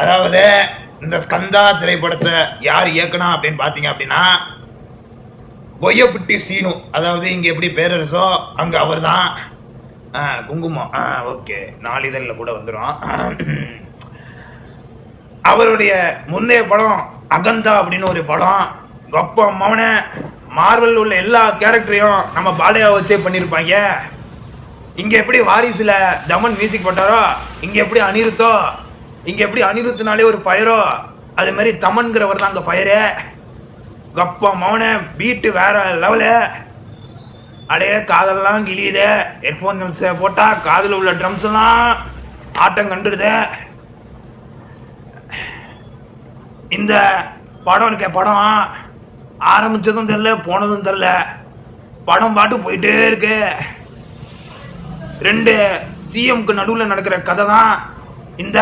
அதாவது இந்த ஸ்கந்தா திரைப்படத்தை யார் இயக்குனா அப்படின்னு பார்த்தீங்க அப்படின்னா பொய்யப்பட்டி சீனு. அதாவது இங்கே எப்படி பேரரசோ அங்கே அவர் தான். குங்குமம் ஓகே, நாளிதழில் கூட வந்துடும். அவருடைய முந்தைய படம் அகந்தா அப்படின்னு ஒரு படம். கப்ப மவன மார்வல் உள்ள எல்லா கேரக்டரையும் நம்ம பாலையா வச்சே பண்ணியிருப்பாங்க. இங்கே எப்படி வாரிசுல தமன் மியூசிக் போட்டாரோ, இங்கே எப்படி அனிருத்தோ, இங்கே எப்படி அனிருத்துனாலே ஒரு ஃபயரோ, அதே மாதிரி தமன்கிறவர் தான் அங்கே ஃபயரு. கப்பா மவன பீட்டு வேற லெவலு. அடையே காதெல்லாம் கிழியுது. ஹெட்ஃபோன்ஸ் போட்டால் காதில் உள்ள ட்ரம்ஸ் எல்லாம் ஆட்டம் கண்டுடுது. இந்த படம் இருக்க படம் ஆரம்பிச்சதும் தெரில, போனதும் தெரில. படம் பாட்டு போயிட்டே இருக்கு. 2 சிஎம்க்கு நடுவில் நடக்கிற கதை தான் இந்த